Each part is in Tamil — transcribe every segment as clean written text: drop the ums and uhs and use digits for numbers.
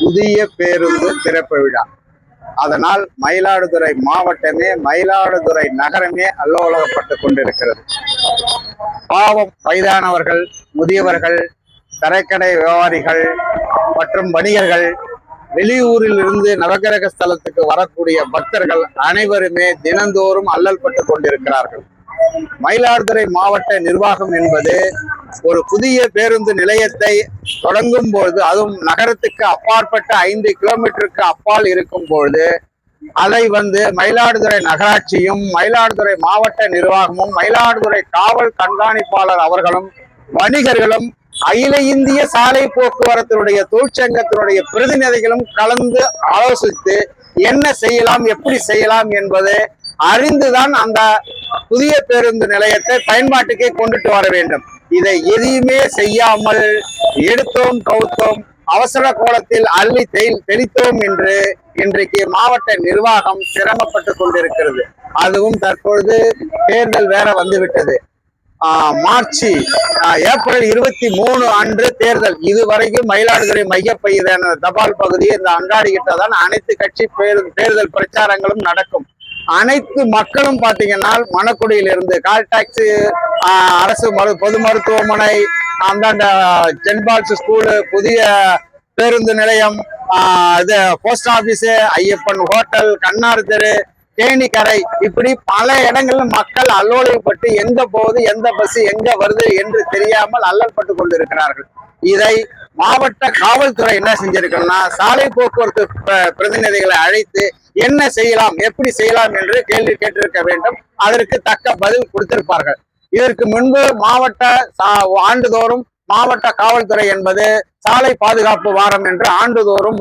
புதிய பேருந்து திறப்பு விழா. அதனால் மயிலாடுதுறை மாவட்டமே, மயிலாடுதுறை நகரமே அல்லோலகப்பட்டு கொண்டிருக்கிறது. பாவம், வயதானவர்கள், முதியவர்கள், தரைக்கடை வியாபாரிகள் மற்றும் வணிகர்கள், வெளியூரில் இருந்து நவகிரக ஸ்தலத்துக்கு வரக்கூடிய பக்தர்கள் அனைவருமே தினந்தோறும் அல்லல் பட்டு கொண்டிருக்கிறார்கள். மயிலாடுதுறை மாவட்ட நிர்வாகம் என்பது ஒரு புதிய பேருந்து நிலையத்தை தொடங்கும் பொழுது, அதுவும் நகரத்துக்கு அப்பாற்பட்ட 5 கிலோமீட்டருக்கு அப்பால் இருக்கும் பொழுது, அதை மயிலாடுதுறை நகராட்சியும் மயிலாடுதுறை மாவட்ட நிர்வாகமும் மயிலாடுதுறை காவல் கண்காணிப்பாளர் அவர்களும் வணிகர்களும் அகில இந்திய சாலை போக்குவரத்தினுடைய தொழிற்சங்கத்தினுடைய பிரதிநிதிகளும் கலந்து ஆலோசித்து என்ன செய்யலாம், எப்படி செய்யலாம் என்பது அறிந்துதான் அந்த புதிய பேருந்து நிலையத்தை பயன்பாட்டுக்கே கொண்டுட்டு வர வேண்டும். இதை எதையுமே செய்யாமல் எடுத்தோம் கவுத்தோம், அவசர கோலத்தில் அள்ளி தெளித்தோம் என்று இன்றைக்கு மாவட்ட நிர்வாகம் சிரமப்பட்டு கொண்டிருக்கிறது. அதுவும் தற்பொழுது தேர்தல் வேற வந்துவிட்டது. ஏப்ரல் 23 அன்று தேர்தல். இதுவரைக்கும் மயிலாடுதுறை மையப்பகுதியான தபால் பகுதி, இந்த அங்காடி கிட்ட தான் அனைத்து கட்சி தேர்தல் பிரச்சாரங்களும் நடக்கும். அனைத்து மக்களும் பாத்தீங்கன்னா மணக்குடியிலிருந்து கால் டாக்ஸி, அரசு பொது மருத்துவமனை, அந்தாண்ட சென்பால்ஸ் ஸ்கூலு, புதிய பேருந்து நிலையம், இது போஸ்ட் ஆபீஸ், ஐயப்பன் ஹோட்டல், கண்ணார் தெரு, தேனிக்கரை, இப்படி பல இடங்கள்ல மக்கள் அல்லோலைப்பட்டு எங்க போகுது, எந்த பஸ் எங்க வருது என்று தெரியாமல் அல்லல்பட்டு கொண்டிருக்கிறார்கள். இதை மாவட்ட காவல்துறை என்ன செஞ்சிருக்குன்னா, சாலை போக்குவரத்து பிரதிநிதிகளை அழைத்து என்ன செய்யலாம், எப்படி செய்யலாம் என்று கேள்வி கேட்டிருக்க வேண்டும். அதற்கு தக்க பதில் கொடுத்திருப்பார்கள். இதற்கு முன்பு ஆண்டுதோறும் மாவட்ட காவல்துறை என்பது சாலை பாதுகாப்பு வாரம் என்று ஆண்டுதோறும்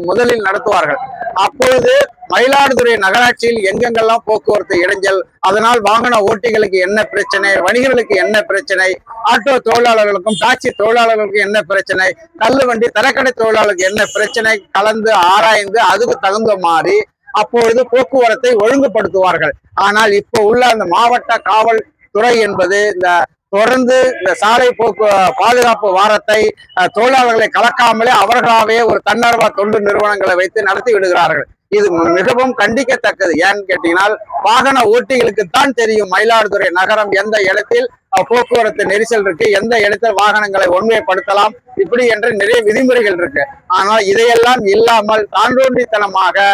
முதலில் நடத்துவார்கள். அப்பொழுது மயிலாடுதுறை நகராட்சியில் எங்கெங்கெல்லாம் போக்குவரத்து இடைஞ்சல், அதனால் வாகன ஓட்டிகளுக்கு என்ன பிரச்சனை, வணிகர்களுக்கு என்ன பிரச்சனை, ஆட்டோ தொழிலாளர்களுக்கும் டாக்ஸி தொழிலாளர்களுக்கும் என்ன பிரச்சனை, தள்ளுவண்டி தரக்கடை தொழிலாளர்களுக்கு என்ன பிரச்சனை கலந்து ஆராய்ந்து அதுக்கு தகுந்த மாதிரி அப்பொழுது போக்குவரத்தை ஒழுங்குபடுத்துவார்கள். ஆனால் இப்போ உள்ள அந்த மாவட்ட காவல்துறை என்பது தொடர்ந்து இந்த சாலை பாதுகாப்பு வாரத்தை தொழிலாளர்களை கலக்காமலே அவர்களாவே ஒரு தன்னார்வ தொண்டு நிறுவனங்களை வைத்து நடத்தி விடுகிறார்கள். இது மிகவும் கண்டிக்கத்தக்கது. ஏன்னு கேட்டீங்கன்னா, வாகன ஓட்டிகளுக்குத்தான் தெரியும் மயிலாடுதுறை நகரம் எந்த இடத்தில் போக்குவரத்து நெரிசல் இருக்கு, எந்த இடத்தில் வாகனங்களை ஒன்மைப்படுத்தலாம், இப்படி என்று நிறைய விதிமுறைகள் இருக்கு. ஆனால் இதையெல்லாம் இல்லாமல் தாண்டோண்டித்தனமாக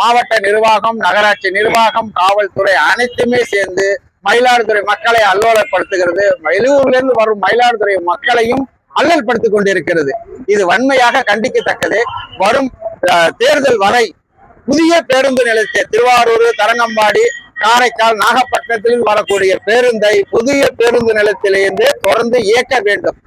மாவட்ட நிர்வாகம், நகராட்சி நிர்வாகம், காவல்துறை அனைத்துமே சேர்ந்து மயிலாடுதுறை மக்களை அல்லோலப்படுத்துகிறது. வெளியூர்ல இருந்து வரும் மயிலாடுதுறை மக்களையும் அல்லல்படுத்திக் கொண்டிருக்கிறது. இது வன்மையாக கண்டிக்கத்தக்கது. வரும் தேர்தல் வரை புதிய பேருந்து நிலையத்தை திருவாரூர், தரங்கம்பாடி, காரைக்கால், நாகப்பட்டினத்தில் வரக்கூடிய பேருந்தை புதிய பேருந்து நிலையத்திலிருந்து தொடர்ந்து இயக்க வேண்டும்.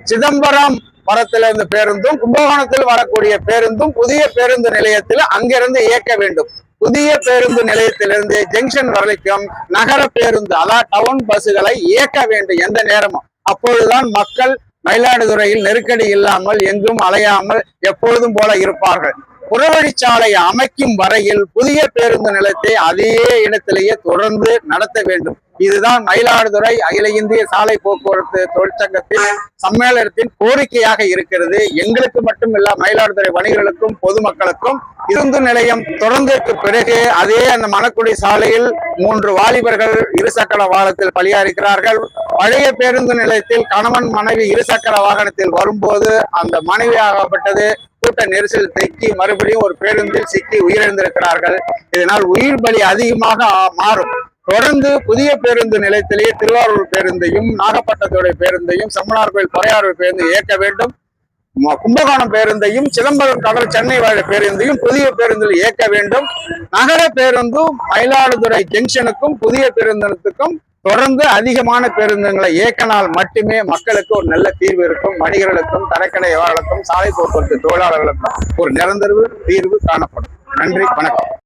சிதம்பரம் வரத்திலிருந்து பேருந்தும், கும்பகோணத்தில் வரக்கூடிய பேருந்தும் புதிய பேருந்து நிலையத்தில் அங்கிருந்து இயக்க வேண்டும். புதிய பேருந்து நிலையத்திலிருந்து ஜங்ஷன் வரைக்கும் நகர பேருந்து, அதாவது டவுன் பஸ்ஸுகளை இயக்க வேண்டும் எந்த நேரமும். அப்பொழுதுதான் மக்கள் மயிலாடுதுறையில் நெருக்கடி இல்லாமல் எங்கும் அலையாமல் எப்பொழுதும் போல இருப்பார்கள். புறவழிச்சாலை அமைக்கும் வரையில் புதிய பேருந்து நிலையத்தை அதே இடத்திலேயே தொடர்ந்து நடத்த வேண்டும். இதுதான் மயிலாடுதுறை அகில இந்திய சாலை போக்குவரத்து தொழிற்சங்கத்தின் சம்மேளனத்தின் கோரிக்கையாக இருக்கிறது. எங்களுக்கு மட்டுமில்ல, மயிலாடுதுறை வணிகர்களுக்கும் பொதுமக்களுக்கும். பேருந்து நிலையம் தொடர்ந்ததற்கு பிறகு அதே அந்த மணக்குடி சாலையில் 3 வாலிபர்கள் இருசக்கர வாகனத்தில் பலியாகிறார்கள். பழைய பேருந்து நிலையத்தில் கணவன் மனைவி இருசக்கர வாகனத்தில் வரும்போது அந்த மனைவி ஆகப்பட்டது கூட்ட நெரிசல் தைக்கி மறுபடியும் ஒரு பேருந்தில் சிக்கி உயிரிழந்திருக்கிறார்கள். இதனால் உயிர் பலி அதிகமாக மாறும். தொடர்ந்து புதிய பேருந்து நிலையத்திலேயே திருவாரூர் பேருந்தையும், நாகப்பட்டினத்துடைய பேருந்தையும், செம்மனார் கோயில் துறையாரூர் பேருந்து இயக்க வேண்டும். கும்பகோணம் பேருந்தையும், சிதம்பரம் கடல் சென்னை வாழ பேருந்தையும் புதிய பேருந்தில் இயக்க வேண்டும். நகர பேருந்தும் மயிலாடுதுறை ஜங்ஷனுக்கும் புதிய பேருந்துக்கும் தொடர்ந்து அதிகமான பேருந்துகளை இயக்கினால் மட்டுமே மக்களுக்கு ஒரு நல்ல தீர்வு இருக்கும். வணிகர்களுக்கும், தரக்கடையாளர்களுக்கும், சாலை போக்குவரத்து தொழிலாளர்களுக்கும் ஒரு நிரந்தர தீர்வு காணப்படும். நன்றி, வணக்கம்.